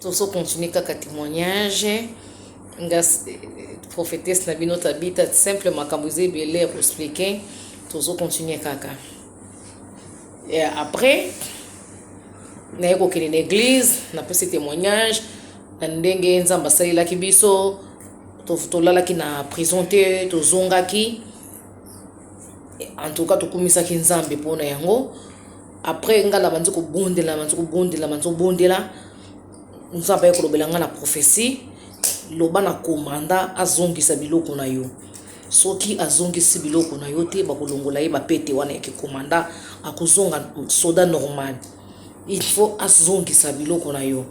Tozo continuer kaka témoignage ngas prophétesse na bino tabita simple makambuze belé pour expliquer tozo continuer kaka. Et après na yeko kene l'église na pesi témoignage na ndenge nzamba salila kibiso to lala ki na prison te to zonga ki en tout cas to kumisa ki nzambe pona yango. Après ngala banzo ko bondela nzambe ya kolobela nga na prophétie loba na komanda azongisa biloko na yo soki azongisi biloko na yo te bakolongola ye bapete wana yake komanda akozonga soda normal il faut azongisa biloko na yo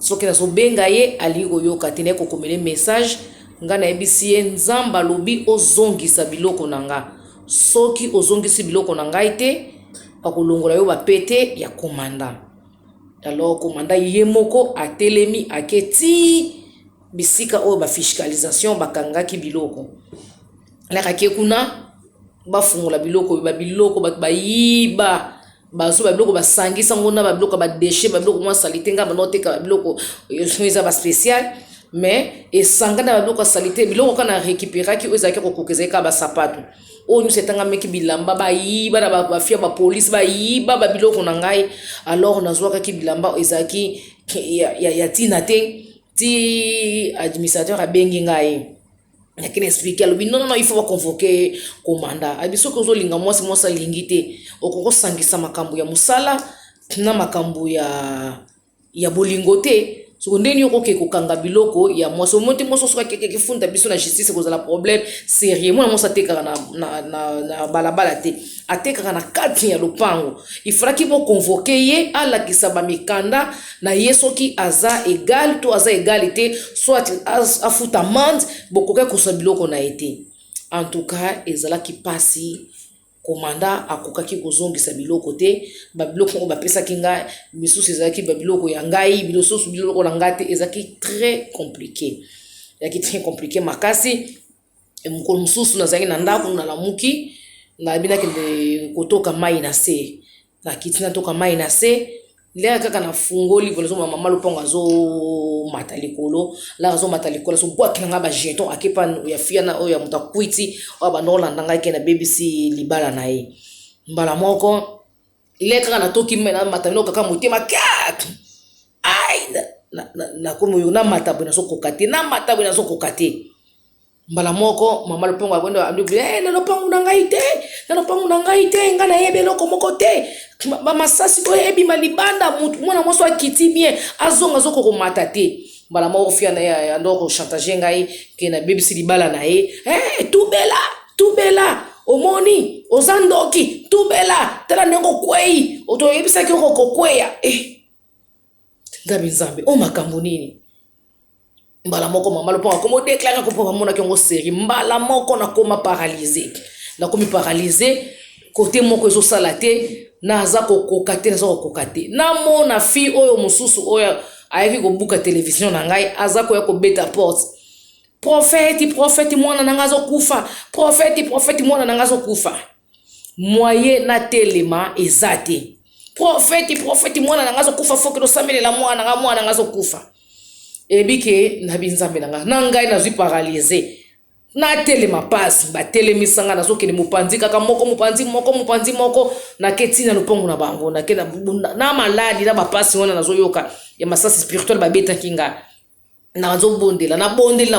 soki nazobenga ye ali koyoka te naye kokomele message nga nayebisi ye nzambe lobi ozongisa biloko na nga soki ozongisi biloko na ngai te bakolongola yo bapete ya komanda. Alors komanda yemoko atelemi aketi bisika o ba fiscalisation bakangaki biloko la kakekuna bafungula biloko bayiba bazo ba biloko basangisa ngona ba biloko ba déchet ba biloko mwa salité nga banoteka ba biloko yoza ba spécial mais esangana ba biloko salité biloko kana récupérer ki ozaki kokokezeka ba sapato o nous setanga meki bilamba bayiba na ba fia ba police bayiba ba biloko na ngai alors nazwaka ki bilamba ezaki ya tina te ti administrateur abengi ngai yakine expliquer lobi non il faut convoquer commandant abiso ko zo linga mwasi lingi te okoko sangisa makambo ya musala na makambo ya bolingo te so ndeni yokoke kokanga biloko ya mwasi omonti moso soka keke funda biso na justice kozala problème sérieux mwana mosa tekaka na balabala te atekaka na kati ya lopango il faudra ki bo convoquer ye alakisa ba mikanda na yesoki aza égal to aza égalité soit afuta amende bokoke kosa biloko na été en tout cas ezala ki pasi komanda akokaki kozongisa biloko te ba biloko ba pesa kinga misusu ezaki ba biloko ya ngai biloko na ngate ezaki très compliqué makasi mukolo mususu nazangi na ndako na lamuki na bina kende kotoka mai na se na kitina toka mai na se lea kaka na fungoli bolezo mama loponga zo matalikolo la zo matalikolo so bwa kinanga ba jeton akepa ya fia na oya mutakwiti o ba nola ndanga ke na BBC libala na ye mbala moko le kaka na toki mena matamino kaka motema kak ai na komo yona matabu na so kokate mbala moko mama loponga kwenda ambi na lopangu na ngai te ngana yebe loko moko te ba masasi boye ebi malibanda mwana mwaso akiti bien azonga zoko ko mata te mbala moko fia na ya ndoko chantage ngai ke na BBC libala na ye tubela omoni ozandoki tubela tala ndeko kwei oto yebisa ki ko kweya ngabi nzambe o makambo nini mbala moko mama loponga komo déclarer ko papa mona kiongo série mbala moko na koma paralysé côté moko ezo salate na za kokate na mona fi oyo mususu oyo ayaki kobuka télévision na ngai aza ko ya ko beta porte prophète mwana na ngazo kufa prophète mwana na ngazo kufa moyen na telema ezate prophète mwana na ngazo kufa fokelo samelela mwana na ngazo kufa ebike na binzambe na ngai na zui paralysé na telema passe ba telemisanga na sokene mupanzi kaka mupanzi moko na ketina lupongo na bango na kena na maladi na ba passe wana na zoyoka ya masasi spirituel ba beta kinga na zo bondela na bondeli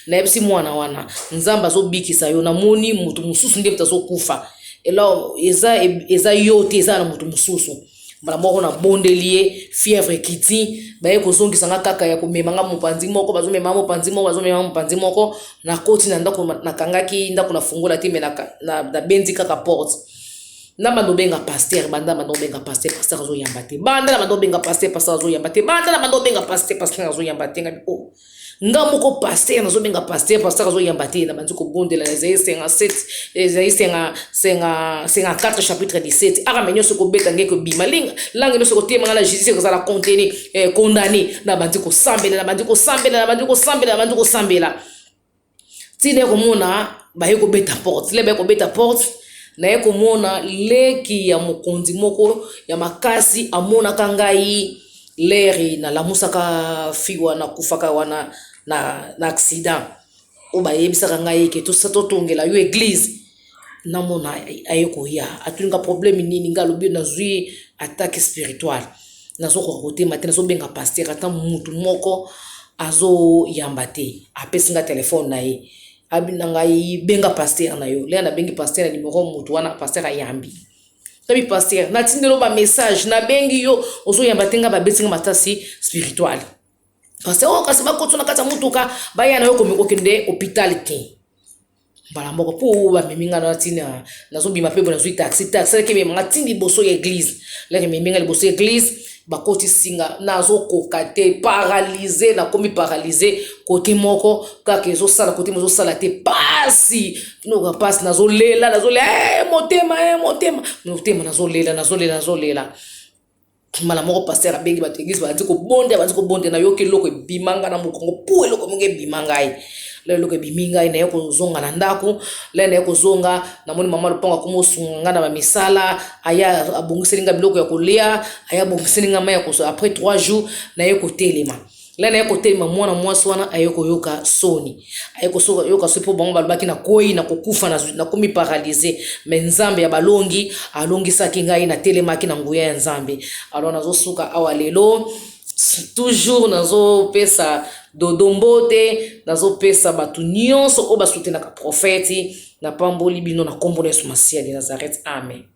na yebisi mwana wana nzamba zo bikisa yo na moni mutu mususu ndiye mtazo kufa ela eza yote eza na mutu mususu mbala moko na bondelie fièvre kiti baye kozongisa nga kaka ya komemanga mopanzi moko bazomema mopanzi moko na koti na ndako na kangaki ndako na fungola te na benzi kaka porte na bandobenga pasteur pasteur azo yamba te banda bandobenga pasteur azo yamba te banda bandobenga pasteur azo yamba te ngabi o nga moko pasteur nazobenga pasteur azo yamba te na banzuko bondela Isaïe 57 Isaïe 54 chapitre 17 aramenyo soko beta ngeko bimalinga langue no soko tema la justice ko sala contenir condamné na banzuko sambela tine ko mona ba yeko beta porte na yeko mona leki ya mokonzi moko ya makasi amona kangai leri na lamusaka fiwa na kufaka wana na accident o ba yebisaka ngai ke to sato tongela yo église na mona ayeko ya atulinga problème nini ngalobi na zui attaque spirituelle nazo ko côté matin nazo benga pasteur ata mutu moko azo yambate apesinga telefone na ye abina ngai benga pasteur na yo le na bengi pasteur na numéro mutu wana pasteur ayambi tabi pasteur na tindelo ba message na bengi yo ozo yambatenga ba besinga matasi spirituelle pasteur o kasi bakotuna kata mutuka baya na yo komiko kende hôpital ke bala moko po ba meminga na tina nazo bima pe bona zui taxi ke me matindi boso ya église le ke meminga le boso ya église bakoti singa nazo kokate paralysé na komi paralysé côté moko kaka ezo sala côté mozo sala te pasi no ka pasi nazo lela motema nazo lela mala moko pasteur abengi ba église ba ndiko bonde na yoke loko bimanga na mukongo po loko monge bimangai le loko bimingai na yoko zonga na ndako le na yoko zonga na moni mama luponga komo sunga na ba misala aya abongiselinga biloko ya kolia aya abongiselinga maya ko après 3 jours na yoko telema le na yoko telema mwana mwasi wana ayoko yoka soni ayoko soka yoka sopo bango balbaki na koi na kokufa na komi paralysé mais nzambe ya balongi alongisaki ngai na telema ki na nguya ya nzambe alors nazo suka awa lelo toujours nazo pesa dodombote nazo pesa batu nyonso o basutenaka profeti na pamboli bino na kombo na Yesu Masiya de Nazareth. Amen.